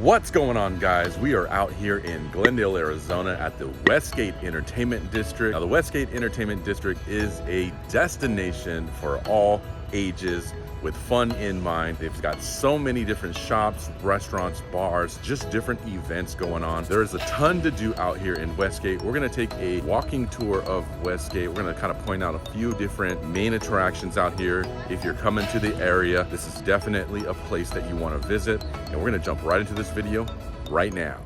What's going on, guys? We are out here in Glendale, Arizona at the Westgate Entertainment District. Now, the Westgate Entertainment District is a destination for all ages with fun in mind. They've got so many different shops, restaurants, bars, just different events going on. There is a ton to do out here in Westgate. We're gonna take a walking tour of Westgate. We're gonna kind of point out a few different main attractions out here. If you're coming to the area, this is definitely a place that you wanna visit. And we're gonna jump right into this video right now.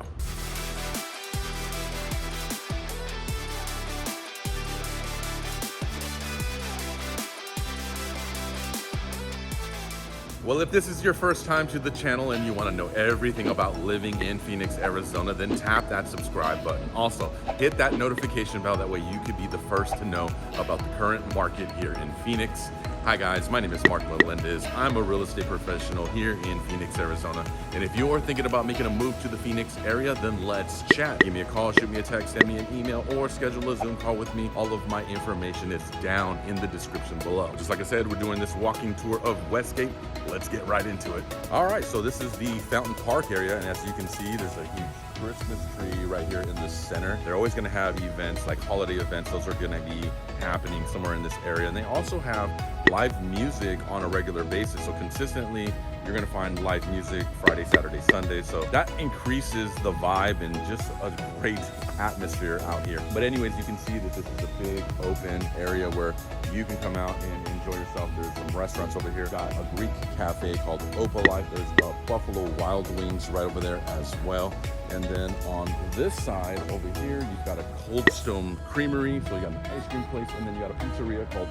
Well, if this is your first time to the channel and you want to know everything about living in Phoenix, Arizona, then tap that subscribe button. Also, hit that notification bell. That way you could be the first to know about the current market here in Phoenix. Hi guys, my name is Mark Melendez. I'm a real estate professional here in Phoenix, Arizona. And if you're thinking about making a move to the Phoenix area, then let's chat. Give me a call, shoot me a text, send me an email, or schedule a Zoom call with me. All of my information is down in the description below. Just like I said, we're doing this walking tour of Westgate. Let's get right into it. All right, so this is the Fountain Park area. And as you can see, there's a huge Christmas tree right here in the center. They're always gonna have events like holiday events. Those are gonna be happening somewhere in this area. And they also have live music on a regular basis. So consistently, you're gonna find live music Friday, Saturday, Sunday. So that increases the vibe and just a great atmosphere out here. But anyways, you can see that this is a big open area where you can come out and enjoy yourself. There's some restaurants over here. Got a Greek cafe called Opalite. There's Buffalo Wild Wings right over there as well. And then on this side over here, you've got a Cold Stone Creamery. So you got an ice cream place, and then you got a pizzeria called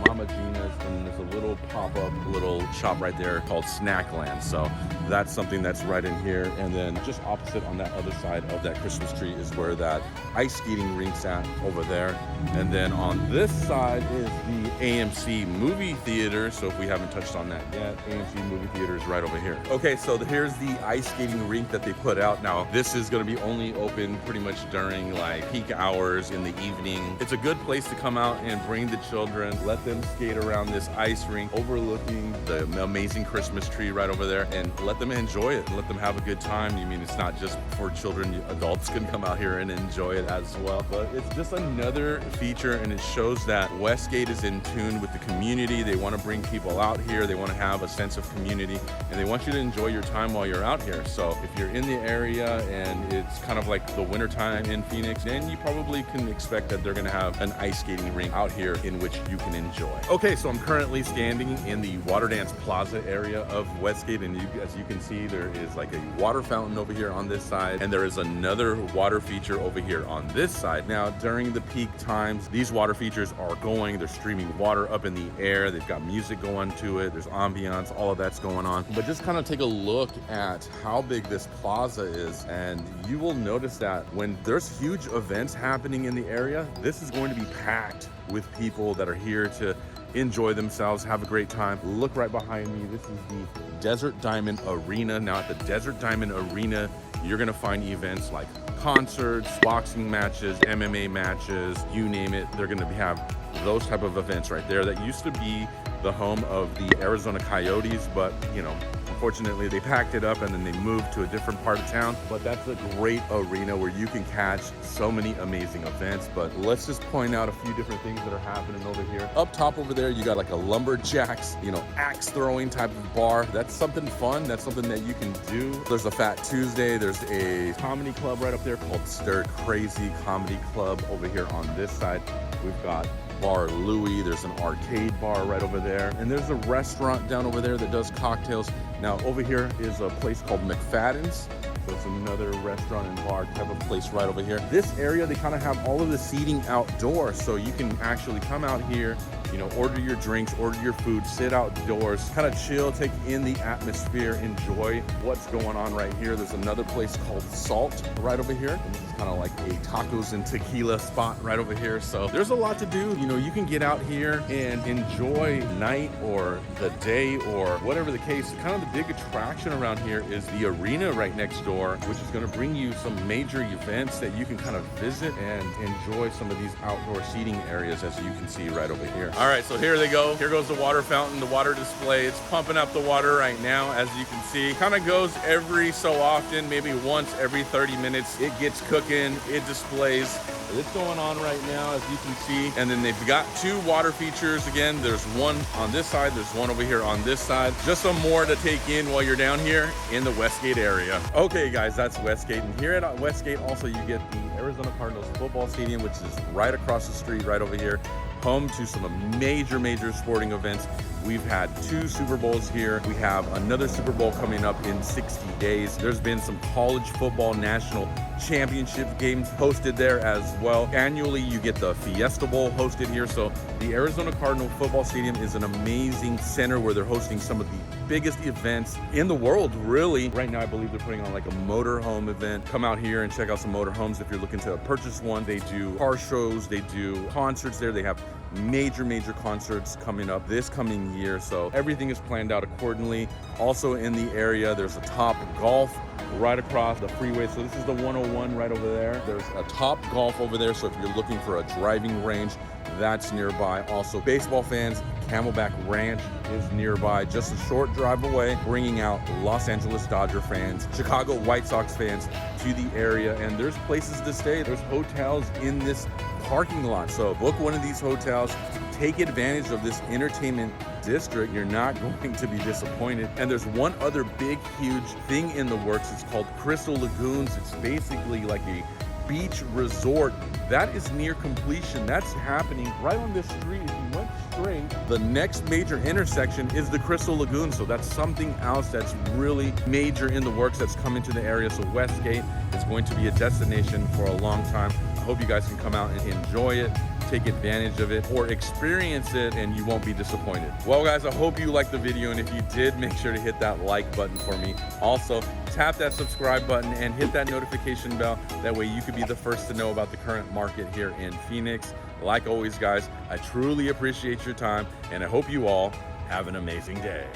Mama Gina's, and there's a little pop-up little shop right there called Snackland. So that's something that's right in here. And then just opposite on that other side of that Christmas tree is where that ice skating rink's at over there. And then on this side is the AMC movie theater. So if we haven't touched on that yet, AMC movie theater is right over here. Okay, so here's the ice skating rink that they put out. Now this is going to be only open pretty much during like peak hours in the evening. It's a good place to come out and bring the children, let them skate around this ice rink overlooking the amazing Christmas tree right over there, and let them enjoy it and let them have a good time. You mean, it's not just for children, adults can come out here and enjoy it as well. But it's just another feature, and it shows that Westgate is in tune with the community. They want to bring people out here. They want to have a sense of community, and they want you to enjoy your time while you're out here. So if you're in the area and it's kind of like the winter time in Phoenix, then you probably can expect that they're going to have an ice skating rink out here in which you can enjoy. Okay, so I'm currently standing in the WaterDance Plaza area of Westgate, and as you can see, there is like a water fountain over here on this side, and there is another water feature over here on this side. Now, during the peak times, these water features are going, they're streaming water up in the air, they've got music going to it, there's ambiance, all of that's going on. But just kind of take a look at how big this plaza is, and you will notice that when there's huge events happening in the area, this is going to be packed with people that are here to enjoy themselves, have a great time. Look right behind me. This is the Desert Diamond Arena. Now at the Desert Diamond Arena, you're gonna find events like concerts, boxing matches, MMA matches, you name it. They're gonna have those type of events right there. That used to be the home of the Arizona Coyotes, but you know, unfortunately they packed it up and then they moved to a different part of town. But that's a great arena where you can catch so many amazing events. But let's just point out a few different things that are happening over here. Up top over there, you got like a lumberjacks, you know, axe throwing type of bar. That's something fun. That's something that you can do. There's a Fat Tuesday. There's a comedy club right up there called Stir Crazy Comedy Club over here on this side. We've got Bar Louie. There's an arcade bar right over there, and there's a restaurant down over there that does cocktails. Now over here is a place called McFadden's. So it's another restaurant and bar type of place right over here. This area, they kind of have all of the seating outdoors, so you can actually come out here, you know, order your drinks, order your food, sit outdoors, kind of chill, take in the atmosphere, enjoy what's going on right here. There's another place called Salt right over here. And this is kind of like a tacos and tequila spot right over here. So there's a lot to do. You know, you can get out here and enjoy night or the day or whatever the case. Kind of the big attraction around here is the arena right next door, which is going to bring you some major events that you can kind of visit and enjoy some of these outdoor seating areas, as you can see right over here. All right, so here they go. Here goes the water fountain, the water display. It's pumping up the water right now, as you can see. Kind of goes every so often, maybe once every 30 minutes. It gets cooking, it displays. It's going on right now, as you can see. And then they've got 2 water features. Again, there's one on this side, there's one over here on this side. Just some more to take in while you're down here in the Westgate area. Okay guys, that's Westgate. And here at Westgate also you get the Arizona Cardinals football stadium, which is right across the street, right over here. Home to some major sporting events. We've had 2 Super Bowls here. We have another Super Bowl coming up in 60 days. There's been some college football national championship games hosted there as well. Annually, you get the Fiesta Bowl hosted here. So the Arizona Cardinal football stadium is an amazing center where they're hosting some of the biggest events in the world, really. Right now, I believe they're putting on like a motorhome event. Come out here and check out some motorhomes if you're looking to purchase one. They do car shows, they do concerts there. They have major concerts coming up this coming year, so everything is planned out accordingly. Also in the area, there's a Topgolf right across the freeway. So this is the 101 right over there. There's a Topgolf over there, so if you're looking for a driving range, that's nearby. Also, baseball fans, Camelback Ranch is nearby, just a short drive away, bringing out Los Angeles Dodger fans, Chicago White Sox fans to the area. And there's places to stay. There's hotels in this parking lot. So book one of these hotels, take advantage of this entertainment district. You're not going to be disappointed. And there's one other big, huge thing in the works. It's called Crystal Lagoons. It's basically like a beach resort that is near completion. That's happening right on this street. If you went straight, the next major intersection is the Crystal Lagoon. So that's something else that's really major in the works that's coming to the area. So Westgate is going to be a destination for a long time. I hope you guys can come out and enjoy it, take advantage of it, or experience it, and you won't be disappointed. Well guys, I hope you liked the video, and if you did, make sure to hit that like button for me. Also, tap that subscribe button and hit that notification bell. That way you could be the first to know about the current market here in Phoenix. Like always guys, I truly appreciate your time, and I hope you all have an amazing day.